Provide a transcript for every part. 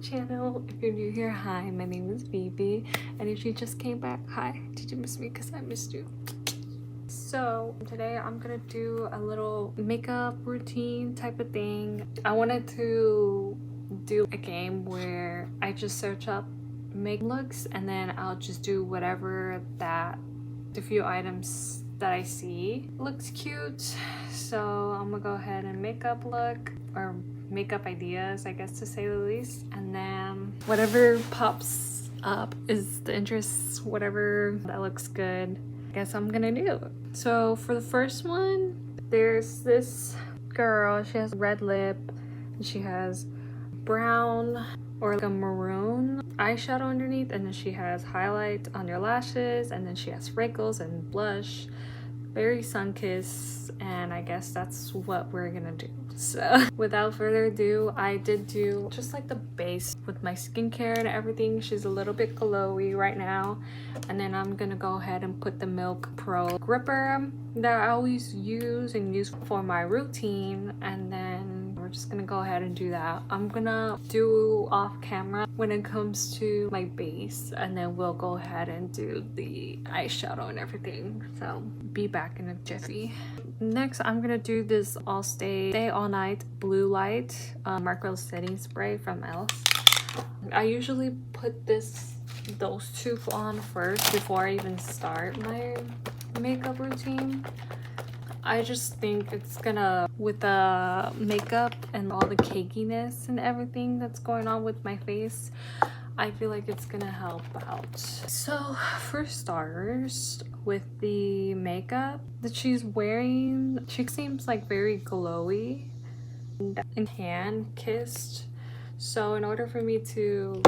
channel. If you're new here, hi, my name is Phoebe, and if you just came back, hi, did you miss me? Because I missed you. So today I'm gonna do a little makeup routine type of thing. I wanted to do a game where I just search up make looks and then I'll just do whatever that the few items that I see looks cute. So I'm gonna go ahead and makeup look or makeup ideas, I guess, to say the least, and then whatever pops up is the interest, whatever that looks good, I guess I'm gonna do. So for the first one, there's this girl. She has red lip and she has brown or like a maroon eyeshadow underneath, and then she has highlight on her lashes, and then she has wrinkles and blush. Very sun-kissed, and I guess that's what we're gonna do. So without further ado, I did do just like the base with my skincare and everything. She's a little bit glowy right now, and then I'm gonna go ahead and put the Milk Pro gripper that I always use for my routine, and then we're just gonna go ahead and do that. I'm gonna do off camera when it comes to my base, and then we'll go ahead and do the eyeshadow and everything. So be back in a jiffy. Next, I'm gonna do this Stay All Night Blue Light Micro Setting Spray from e.l.f. I usually put those two on first before I even start my makeup routine. I just think it's gonna, with the makeup and all the cakiness and everything that's going on with my face, I feel like it's gonna help out. So for starters, with the makeup that she's wearing, she seems like very glowy and tan-kissed. So in order for me to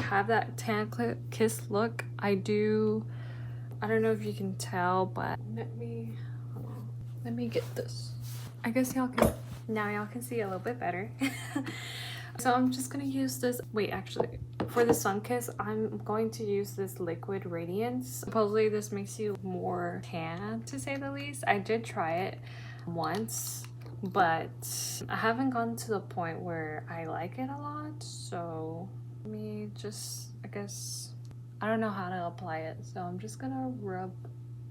have that tan-kissed look, I don't know if you can tell, but let me get this. I guess y'all can see a little bit better. So I'm just gonna use this. Wait, actually, for the sun kiss, I'm going to use this Liquid Radiance. Supposedly this makes you more tan, to say the least. I did try it once, but I haven't gotten to the point where I like it a lot. So let me just, I guess, I don't know how to apply it, so I'm just gonna rub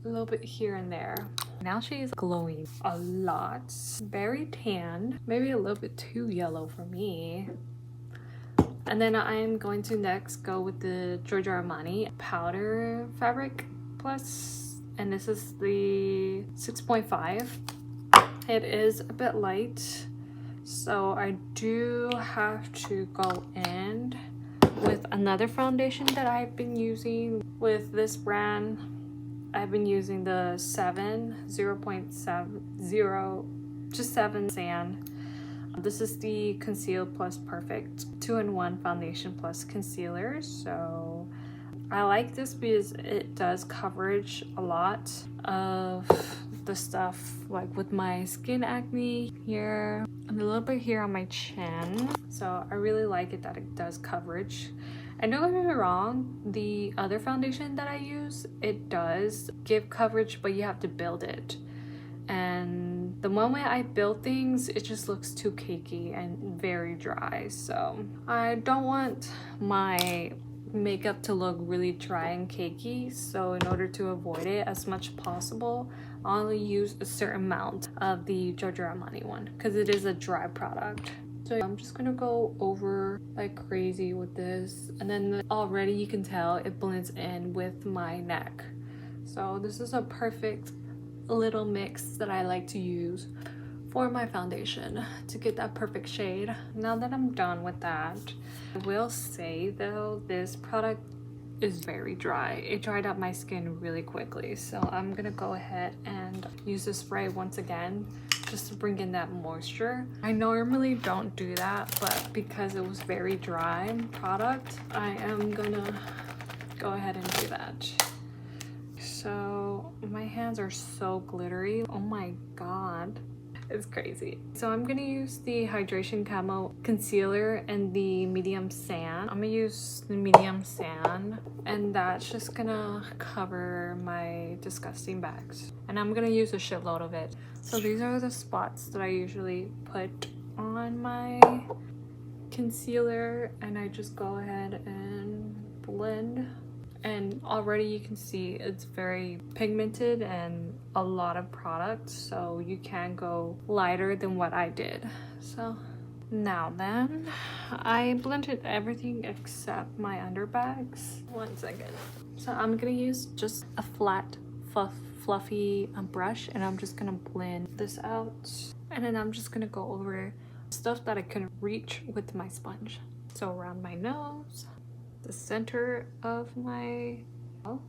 a little bit here and there. Now she's glowing a lot, very tan, maybe a little bit too yellow for me. And then I'm going to next go with the Giorgio Armani Powder Fabric Plus, and this is the 6.5. It is a bit light, so I do have to go in with another foundation that I've been using with this brand. I've been using the 0.7 Sand. This is the Conceal Plus Perfect 2-in-1 foundation plus concealer. So I like this because it does coverage a lot of the stuff, like with my skin acne here and a little bit here on my chin. So I really like it that it does coverage. And don't get me wrong, the other foundation that I use, it does give coverage, but you have to build it. And the moment I build things, it just looks too cakey and very dry. So I don't want my makeup to look really dry and cakey. So in order to avoid it as much as possible, I only use a certain amount of the Giorgio Armani one because it is a dry product. So I'm just gonna go over like crazy with this, and then already you can tell it blends in with my neck. So this is a perfect little mix that I like to use for my foundation to get that perfect shade. Now that I'm done with that, I will say though, this product is very dry. It dried up my skin really quickly, so I'm gonna go ahead and use the spray once again just to bring in that moisture. I normally don't do that, but because it was very dry product, I am gonna go ahead and do that. So my hands are so glittery. Oh my god, it's crazy. So I'm gonna use the Hydration Camo Concealer and the Medium Sand. I'm gonna use the Medium Sand, and that's just gonna cover my disgusting bags. And I'm gonna use a shitload of it. So these are the spots that I usually put on my concealer and I just go ahead and blend. And already you can see it's very pigmented and a lot of product, so you can go lighter than what I did. So now then, I blended everything except my underbags. 1 second. So I'm gonna use just a flat fluffy brush, and I'm just gonna blend this out, and then I'm just gonna go over stuff that I couldn't reach with my sponge. So around my nose, the center of my mouth,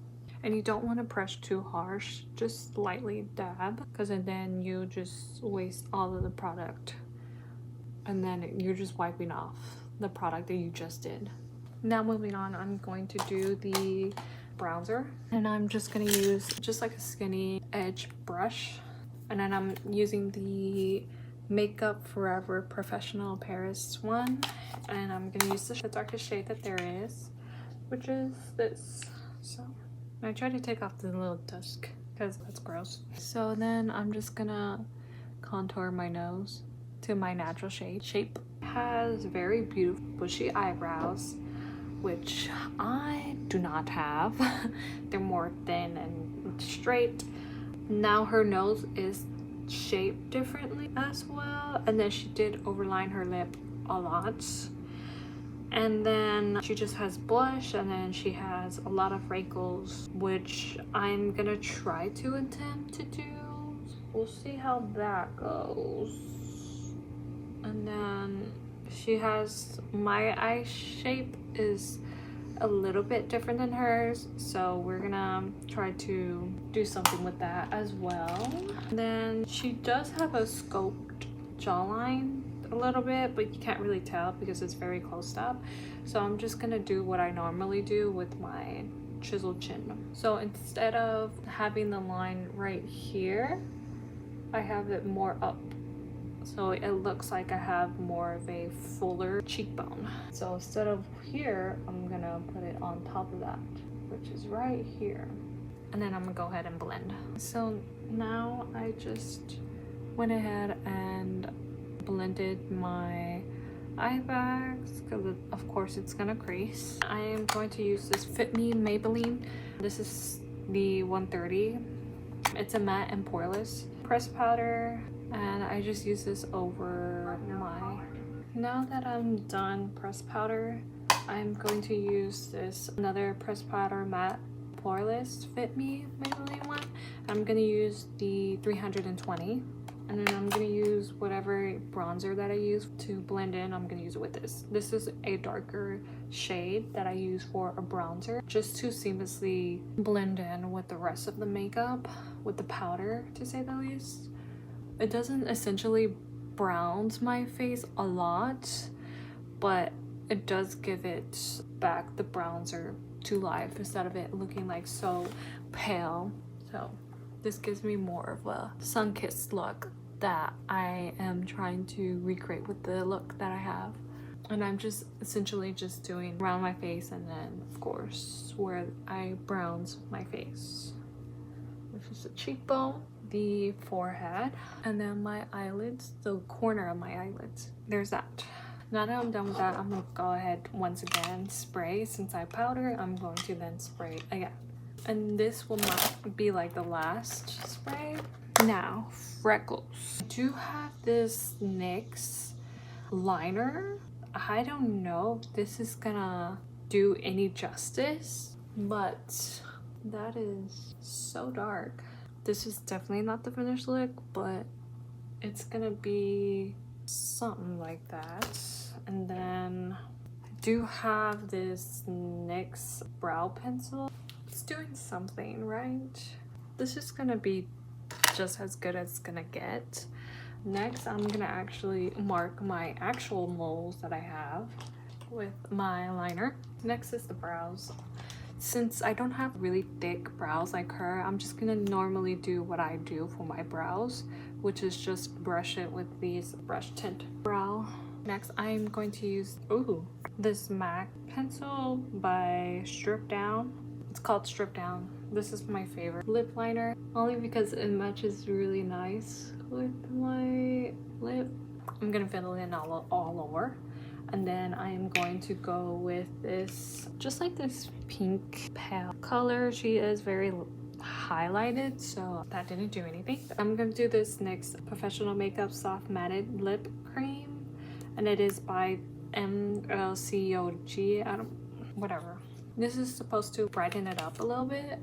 and you don't want to press too harsh, just lightly dab, because then you just waste all of the product, and then you're just wiping off the product that you just did. Now moving on, I'm going to do the bronzer, and I'm just going to use just like a skinny edge brush, and then I'm using the Makeup Forever Professional Paris one, and I'm gonna use the darkest shade that there is, which is this. So I try to take off the little dusk because that's gross. So then I'm just gonna contour my nose to my natural shape. It has very beautiful bushy eyebrows, which I do not have. They're more thin and straight. Now her nose is shaped differently as well, and then she did overline her lip a lot, and then she just has blush, and then she has a lot of wrinkles, which I'm gonna try to attempt to do. We'll see how that goes. And then she has, my eye shape is a little bit different than hers, so we're gonna try to do something with that as well. And then she does have a scoped jawline a little bit, but you can't really tell because it's very close up. So I'm just gonna do what I normally do with my chiseled chin. So instead of having the line right here, I have it more up, so it looks like I have more of a fuller cheekbone. So instead of here, I'm gonna put it on top of that, which is right here. And then I'm gonna go ahead and blend. So now I just went ahead and blended my eye bags, because of course it's gonna crease. I am going to use this Fit Me Maybelline. This is the 130. It's a matte and poreless pressed powder, and I just use this over my... Now that I'm done pressed powder, I'm going to use this another pressed powder matte poreless Fit Me Maybelline one. I'm gonna use the 320, and then I'm gonna use whatever bronzer that I use to blend in. I'm gonna use it with this. This is a darker shade that I use for a bronzer, just to seamlessly blend in with the rest of the makeup, with the powder, to say the least. It doesn't essentially browns my face a lot, but it does give it back the bronzer to life instead of it looking like so pale. So this gives me more of a sun-kissed look that I am trying to recreate with the look that I have. And I'm just essentially just doing around my face, and then of course where I bronze my face, which is the cheekbone, the forehead, and then my eyelids, the corner of my eyelids. There's that. Now that I'm done with that, I'm gonna go ahead once again spray. Since I powder, I'm going to then spray again, and this will not be like the last spray. Now freckles. I do have this NYX liner. I don't know if this is gonna do any justice, but that is so dark. This is definitely not the finished look, but it's gonna be something like that. And then I do have this NYX brow pencil. It's doing something, right? This is gonna be just as good as it's gonna get. Next, I'm gonna actually mark my actual moles that I have with my liner. Next is the brows. Since I don't have really thick brows like her, I'm just gonna normally do what I do for my brows, which is just brush it with these brush tint brow. Next, I'm going to use this MAC pencil by Strip Down. It's called Strip Down. This is my favorite lip liner, only because it matches really nice with my lip. I'm gonna fill it in all over, And then I am going to go with this, just like this pink pale color. She is very highlighted, so that didn't do anything. I'm gonna do this NYX Professional Makeup Soft Matted Lip Cream, and it is by MLCOG. Whatever. This is supposed to brighten it up a little bit,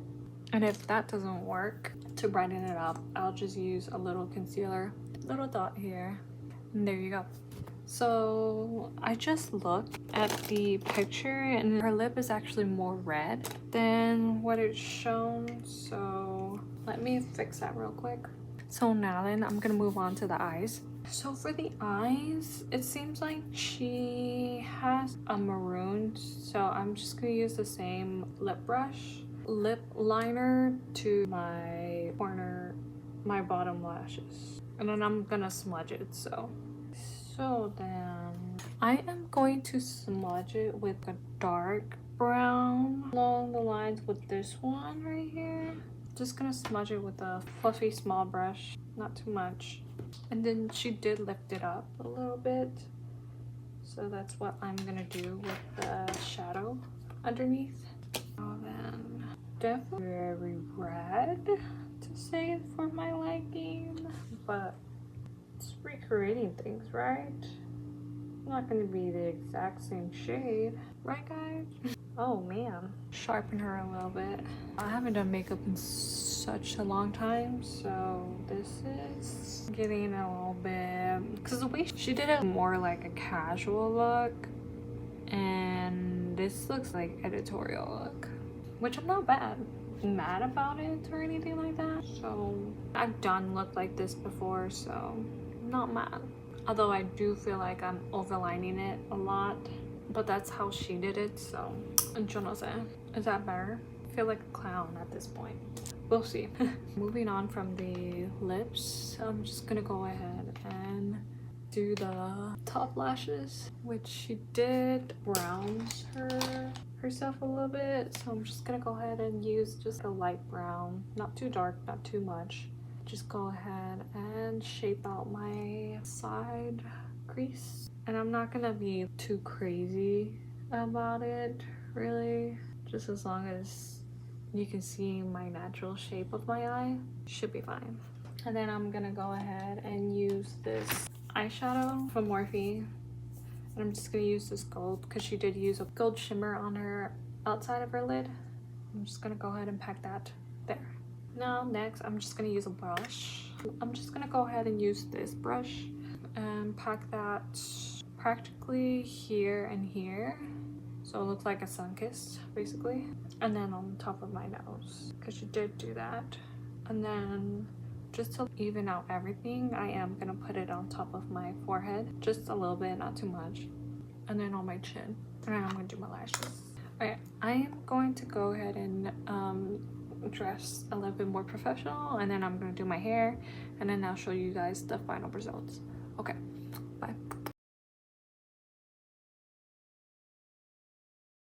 and if that doesn't work to brighten it up, I'll just use a little concealer, little dot here, and there you go. So I just looked at the picture and her lip is actually more red than what it's shown, so let me fix that real quick. So now then I'm gonna move on to the eyes. So for the eyes, it seems like she has a maroon, so I'm just gonna use the same lip brush, lip liner to my corner, my bottom lashes, and then I'm gonna smudge it. So then I am going to smudge it with a dark brown along the lines with this one right here. Just gonna smudge it with a fluffy small brush, not too much. And then she did lift it up a little bit, so that's what I'm gonna do with the shadow underneath. And then definitely very red to say for my liking, but it's recreating things, right? Not gonna be the exact same shade, right guys? Oh man, sharpen her a little bit. I haven't done makeup in such a long time, so this is getting a little bit, because the way she did it more like a casual look, and this looks like editorial look, which I'm not mad about it or anything like that. So I've done look like this before, so not mad. Although I do feel like I'm overlining it a lot, but that's how she did it, so yo no sé. Is that better? I feel like a clown at this point. We'll see. Moving on from the lips, I'm just gonna go ahead and do the top lashes, which she did browns herself a little bit, so I'm just gonna go ahead and use just a light brown, not too dark, not too much. Just go ahead and shape out my side crease, and I'm not gonna be too crazy about it really, just as long as you can see my natural shape of my eye, should be fine. And then I'm gonna go ahead and use this eyeshadow from Morphe, and I'm just gonna use this gold because she did use a gold shimmer on her outside of her lid. I'm just gonna go ahead and pack that there. Now next I'm just gonna use a brush. I'm just gonna go ahead and use this brush and pack that practically here and here, so it looks like a sun kiss basically, and then on top of my nose because she did do that. And then just to even out everything, I am gonna put it on top of my forehead, just a little bit, not too much, and then on my chin, and then I'm gonna do my lashes. Okay, I am going to go ahead and dress a little bit more professional, and then I'm gonna do my hair, and then I'll show you guys the final results. Okay,